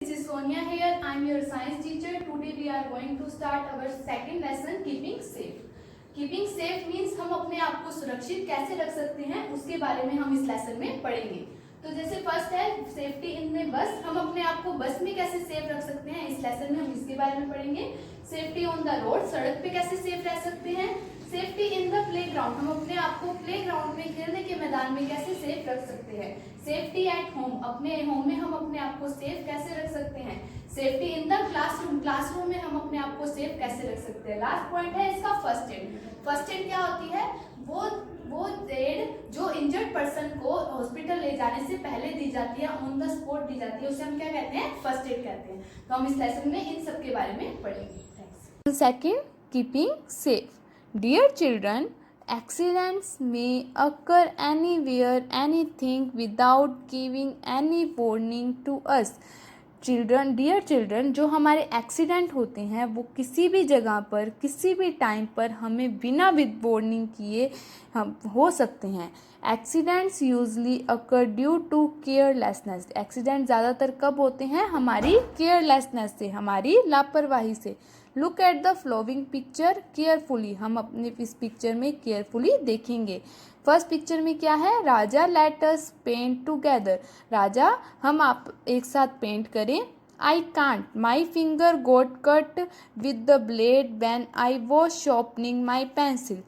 This is Sonia here. I am your science teacher. Today we are going to start our second lesson, keeping safe. Keeping safe means हम अपने आप को सुरक्षित कैसे रख सकते हैं उसके बारे में हम इस लेसन में पढ़ेंगे। तो जैसे फर्स्ट है सेफ्टी इन द बस, हम अपने आप को बस में कैसे सेफ रख सकते हैं, इस लेसन में हम इसके बारे में पढ़ेंगे। सेफ्टी ऑन द रोड, सड़क पे कैसे सेफ रह सकते हैं। सेफ्टी इन द प्लेग्राउंड, हम अपने आप को प्लेग्राउंड में, खेलने के मैदान में कैसे सेफ रख सकते हैं। सेफ्टी एट होम, अपने होम में हम अपने आप को सेफ कैसे रख सकते हैं। Safety in the classroom, classroom में हम अपने आप को सेफ कैसे रख सकते हैं। लास्ट पॉइंट है इसका फर्स्ट एड। फर्स्ट एड क्या होती है, वो एड जो इंजर्ड पर्सन को हॉस्पिटल ले जाने से पहले दी जाती है, ऑन द स्पॉट दी जाती है, उसे हम क्या कहते हैं, फर्स्ट एड कहते हैं। तो हम इस लेसन में इन सब के बारे में पढ़ेंगे। Thanks. Second, keeping safe. Dear children, accidents may occur anywhere, anything without giving any warning to us. Children, dear children, जो हमारे एक्सीडेंट होते हैं वो किसी भी जगह पर किसी भी टाइम पर हमें बिना विद वार्निंग किए हम हो सकते हैं। Accidents usually occur due to carelessness. Accident ज़्यादातर कब होते हैं, हमारी केयरलेसनेस से, हमारी लापरवाही से। Look at the flowing picture carefully, हम अपने इस पिक्चर में केयरफुली देखेंगे। फर्स्ट पिक्चर में क्या है, Raja let us paint together. Raja, हम आप एक साथ पेंट करें। I can't, my finger got cut with the blade when I was sharpening my pencil.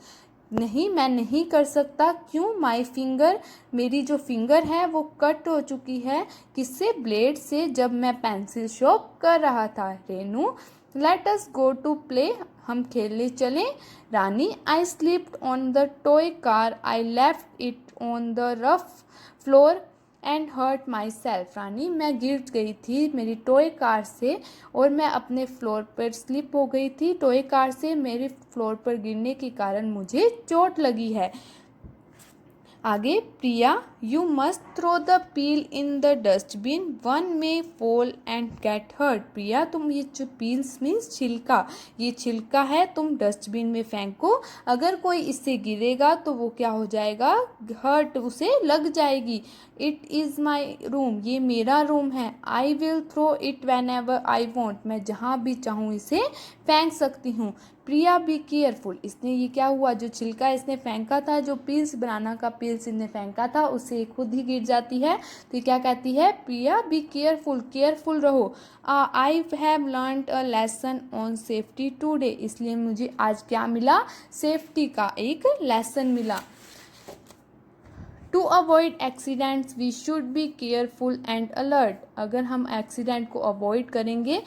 नहीं, मैं नहीं कर सकता, क्यों, माई फिंगर, मेरी जो फिंगर है वो कट हो चुकी है, किससे, ब्लेड से, जब मैं पेंसिल शार्प कर रहा था। Renu, let us go to play, हम खेलने चलें। Rani, I slipped on the toy car, I left it on the rough floor and hurt myself. Rani, मैं गिर गई थी मेरी टॉय कार से और मैं अपने फ्लोर पर स्लिप हो गई थी, टॉय कार से मेरे फ्लोर पर गिरने के कारण मुझे चोट लगी है। आगे, Priya, you must throw the peel in the dustbin, one may fall and get hurt. Priya, तुम ये जो पील्स मीन्स छिलका, ये छिलका है, तुम डस्टबिन में फेंको, अगर कोई इससे गिरेगा तो वो क्या हो जाएगा, हर्ट, उसे लग जाएगी। इट इज़ माई रूम, ये मेरा रूम है। I will throw it whenever I want, मैं जहाँ भी चाहूँ इसे फेंक सकती हूँ। प्रिया, बी केयरफुल, इसने ये क्या हुआ, जो छिलका इसने फेंका था, जो पील्स बनाना का पील्स इसने फेंका था, उससे खुद ही गिर जाती है। तो ये क्या कहती है, प्रिया बी केयरफुल, केयरफुल रहो। I have learned a lesson on safety today, इसलिए मुझे आज क्या मिला, सेफ्टी का एक लेसन मिला। To avoid accidents we should be careful and alert, अगर हम एक्सीडेंट को अवॉइड करेंगे,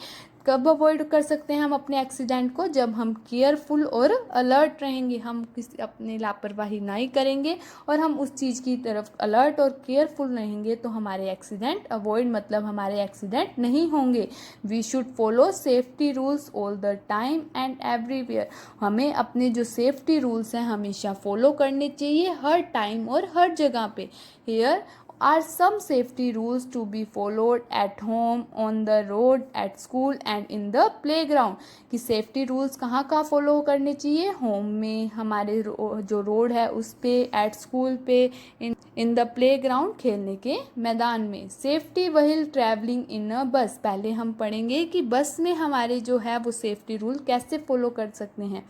कब अवॉइड कर सकते हैं हम अपने एक्सीडेंट को, जब हम केयरफुल और अलर्ट रहेंगे, हम किसी अपने लापरवाही नहीं करेंगे और हम उस चीज़ की तरफ अलर्ट और केयरफुल रहेंगे तो हमारे एक्सीडेंट अवॉइड, मतलब हमारे एक्सीडेंट नहीं होंगे। We should follow safety rules all the time and everywhere, हमें अपने जो सेफ्टी रूल्स हैं हमेशा फॉलो करने चाहिए, हर टाइम और हर जगह पे। Here are some safety rules to be followed at home, on the road, at school and in the playground, कि सेफ्टी रूल्स कहाँ कहाँ फॉलो करने चाहिए, होम में, हमारे जो रोड है उस पे, एट स्कूल पे, इन द प्ले ग्राउंड, खेलने के मैदान में। सेफ्टी व्हील ट्रैवलिंग इन अ बस, पहले हम पढ़ेंगे कि बस में हमारे जो है वो सेफ्टी रूल कैसे फॉलो कर सकते हैं।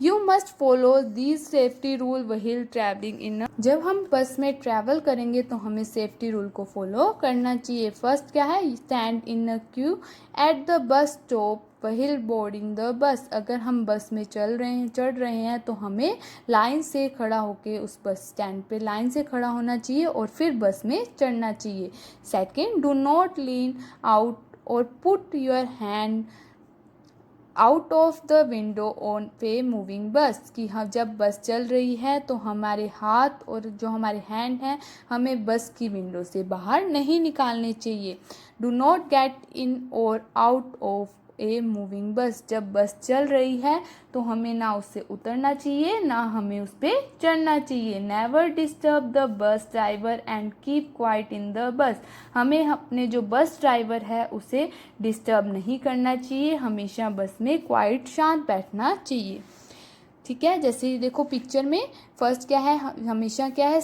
You must follow these safety rule wheel travelling in, जब हम बस में ट्रैवल करेंगे तो हमें सेफ्टी रूल को फॉलो करना चाहिए। फर्स्ट क्या है, stand in a Q at the bus stop wheel boarding the bus, अगर हम बस में चढ़ रहे हैं तो हमें लाइन से खड़ा होके उस बस स्टैंड पे लाइन से खड़ा होना चाहिए और फिर बस में चढ़ना चाहिए। Second, do not lean out और put your hand out of the window on पे मूविंग बस, कि हम जब बस चल रही है तो हमारे हाथ और जो हमारे हैंड हैं हमें बस की विंडो से बाहर नहीं निकालने चाहिए। डू नॉट गेट इन और आउट ऑफ ए मूविंग बस, जब बस चल रही है तो हमें ना उससे उतरना चाहिए ना हमें उस पर चढ़ना चाहिए। Never disturb the bus driver and keep quiet in the bus, हमें अपने जो बस ड्राइवर है उसे डिस्टर्ब नहीं करना चाहिए, हमेशा बस में क्वाइट, शांत बैठना चाहिए। ठीक है, जैसे देखो पिक्चर में फर्स्ट क्या है, हमेशा क्या है,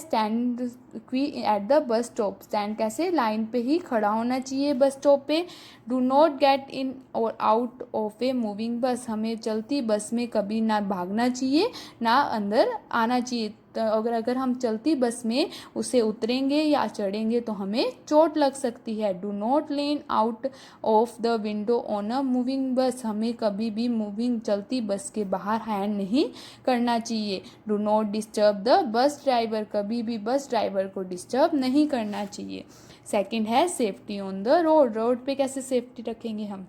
at the bus stop, stand कैसे, लाइन पे ही खड़ा होना चाहिए बस स्टॉप पे। डू नॉट गेट इन और आउट ऑफ ए मूविंग बस, हमें चलती बस में कभी ना भागना चाहिए ना अंदर आना चाहिए। तो अगर हम चलती बस में उसे उतरेंगे या चढ़ेंगे तो हमें चोट लग सकती है। Do not lane out of the window on a moving बस, हमें कभी भी मूविंग चलती बस के बाहर हैंड नहीं करना चाहिए। Do not disturb the bus driver, कभी भी बस ड्राइवर को डिस्टर्ब नहीं करना चाहिए। सेकंड है safety on the road, road पे कैसे सेफ्टी रखेंगे हम।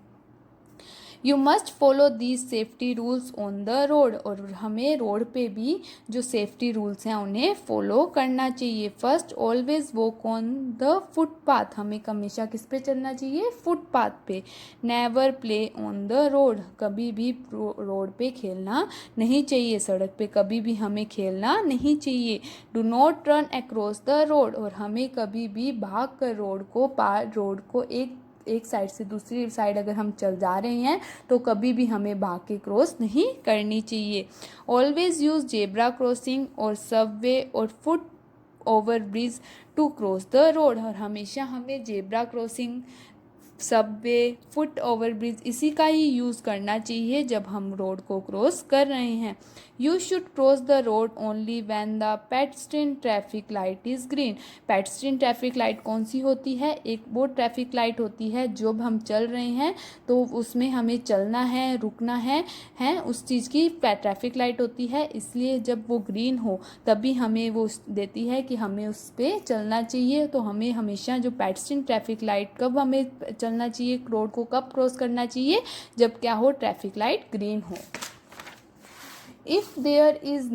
You must follow these safety rules on the road, और हमें रोड पे भी जो सेफ्टी रूल्स हैं उन्हें फॉलो करना चाहिए। First always walk on the footpath, हमें हमेशा किस पे चलना चाहिए, फुटपाथ पे। Never play on the road, कभी भी रोड पे खेलना नहीं चाहिए, सड़क पे कभी भी हमें खेलना नहीं चाहिए। Do not run across the road, और हमें कभी भी भाग कर रोड को एक साइड से दूसरी साइड अगर हम चल जा रहे हैं तो कभी भी हमें भाग के क्रॉस नहीं करनी चाहिए। ऑलवेज यूज जेब्रा क्रॉसिंग और सबवे और foot over bridge to cross the road, और हमेशा हमें zebra crossing, subway, foot over bridge इसी का ही यूज़ करना चाहिए जब हम रोड को क्रॉस कर रहे हैं। You should cross the road only when the pedestrian traffic light is green, pedestrian traffic light कौन सी होती है, एक वो ट्रैफिक लाइट होती है जब हम चल रहे हैं तो उसमें हमें चलना है, रुकना है उस चीज़ की ट्रैफिक लाइट होती है, इसलिए जब वो ग्रीन हो तभी हमें वो देती है कि हमें उस पर चलना चाहिए। तो हमें हमेशा जो पेडेस्ट्रियन ट्रैफिक लाइट कब हमें चलना चाहिए, रोड को कब क्रॉस करना चाहिए, जब क्या हो, ट्रैफिक लाइट ग्रीन हो। If there is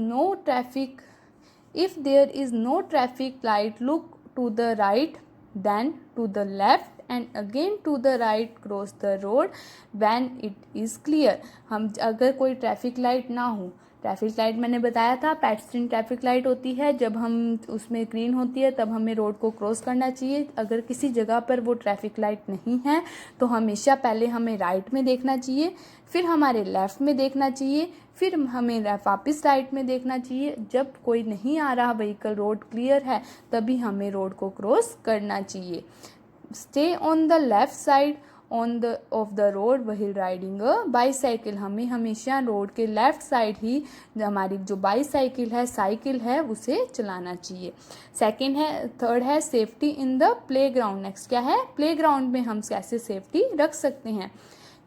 no traffic light look to the right then to the left and again to the right, cross the road when it is clear. हम अगर कोई ट्रैफिक लाइट ना हो, traffic light मैंने बताया था pedestrian traffic light होती है जब हम उसमें ग्रीन होती है तब हमें रोड को क्रॉस करना चाहिए। अगर किसी जगह पर वो ट्रैफिक लाइट नहीं है तो हमेशा पहले हमें राइट में देखना चाहिए, फिर हमारे लेफ़्ट में देखना चाहिए, फिर हमें वापस राइट में देखना चाहिए। जब कोई नहीं आ रहा व्हीकल, रोड क्लियर है, तभी हमें रोड को क्रॉस करना चाहिए। Stay on the left side of the road wheel riding a bicycle, हमें हमेशा रोड के लेफ्ट साइड ही हमारी जो बाईसाइकिल है, साइकिल है, उसे चलाना चाहिए। थर्ड है safety in the playground. Next क्या है, प्लेग्राउंड में हम कैसे सेफ्टी रख सकते हैं।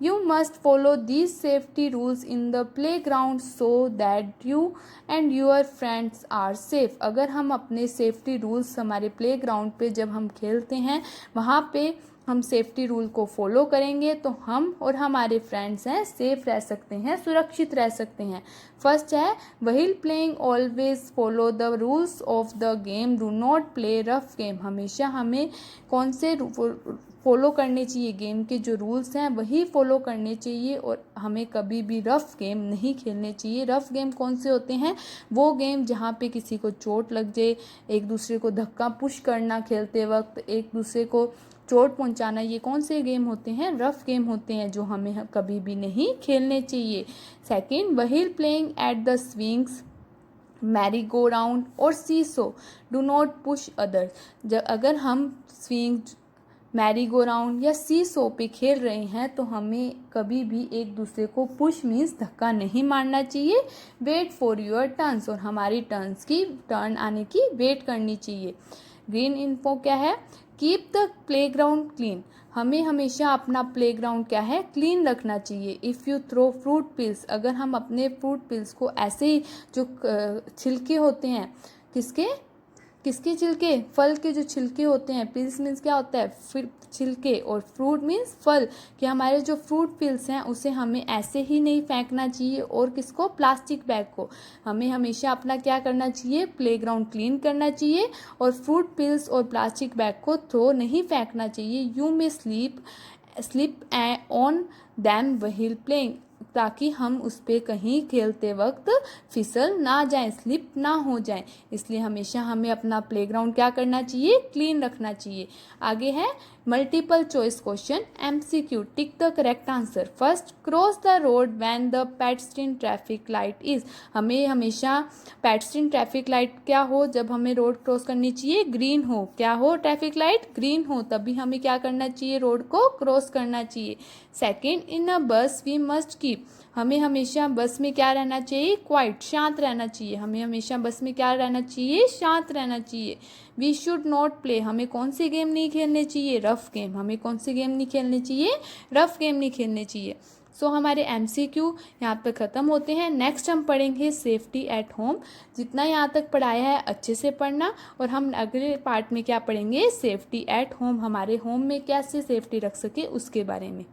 You must follow these safety rules in the playground so that you and your friends are safe, अगर हम अपने सेफ्टी रूल्स हमारे प्ले ग्राउंड पे जब हम खेलते हैं वहाँ पे हम सेफ्टी रूल को फॉलो करेंगे तो हम और हमारे फ्रेंड्स हैं सेफ रह सकते हैं, सुरक्षित रह सकते हैं। फर्स्ट है wheel playing always follow the rules of the game, do not play rough game, हमेशा हमें कौन से फॉलो करने चाहिए, गेम के जो रूल्स हैं वही फॉलो करने चाहिए और हमें कभी भी रफ़ गेम नहीं खेलने चाहिए। रफ़ गेम कौन से होते हैं, वो गेम जहाँ पे किसी को चोट लग जाए, एक दूसरे को धक्का पुश करना खेलते वक्त, एक दूसरे को चोट पहुंचाना, ये कौन से गेम होते हैं, रफ़ गेम होते हैं जो हमें कभी भी नहीं खेलने चाहिए। Second, wheel playing at the swings, merry go round और सीसो, डू नॉट पुश अदर्स, अगर हम स्विंग, मैरी गो राउंड या सीसो पे खेल रहे हैं तो हमें कभी भी एक दूसरे को पुश मीन्स धक्का नहीं मारना चाहिए। वेट फॉर योर टर्न्स, और हमारी टर्न आने की वेट करनी चाहिए। ग्रीन इन्फो क्या है, कीप द प्लेग्राउंड क्लीन, हमें हमेशा अपना प्लेग्राउंड क्या है, क्लीन रखना चाहिए। If you throw fruit peels, अगर हम अपने फ्रूट पिल्स को ऐसे ही जो छिलके होते हैं, किसके छिलके, फल के जो छिलके होते हैं, पिल्स मीन्स क्या होता है, फिर छिलके, और फ्रूट मीन्स फल, कि हमारे जो फ्रूट पिल्स हैं उसे हमें ऐसे ही नहीं फेंकना चाहिए, और किसको, प्लास्टिक बैग को हमें हमेशा अपना क्या करना चाहिए, प्लेग्राउंड क्लीन करना चाहिए, और फ्रूट पिल्स और प्लास्टिक बैग को थ्रो नहीं फेंकना चाहिए। You may slip on them wheel playing, ताकि हम उस पर कहीं खेलते वक्त फिसल ना जाएं, स्लिप ना हो जाएं, इसलिए हमेशा हमें अपना प्लेग्राउंड क्या करना चाहिए, क्लीन रखना चाहिए। आगे है multiple choice question MCQ, tick the correct answer. First, cross the road when the pedestrian traffic light is. हमें हमेशा पेडेस्ट्रियन ट्रैफिक लाइट क्या हो, जब हमें रोड क्रॉस करनी चाहिए ग्रीन हो। क्या हो, ट्रैफिक लाइट ग्रीन हो, तभी हमें क्या करना चाहिए, रोड को क्रॉस करना चाहिए। सेकेंड, इन अ बस वी मस्ट कीप। हमें हमेशा बस में क्या रहना चाहिए, क्वाइट, शांत रहना चाहिए। हमें हमेशा बस में क्या रहना चाहिए, शांत रहना चाहिए। वी शुड नॉट प्ले, हमें कौन सी गेम नहीं खेलने चाहिए, रफ गेम। हमें कौन सी गेम नहीं खेलनी चाहिए, रफ गेम नहीं खेलने चाहिए। सो हमारे MCQ यहाँ पे ख़त्म होते हैं। नेक्स्ट हम पढ़ेंगे सेफ्टी एट होम। जितना यहाँ तक पढ़ाया है अच्छे से पढ़ना, और हम अगले पार्ट में क्या पढ़ेंगे, सेफ्टी एट होम, हमारे होम में कैसे सेफ्टी रख सके उसके बारे में।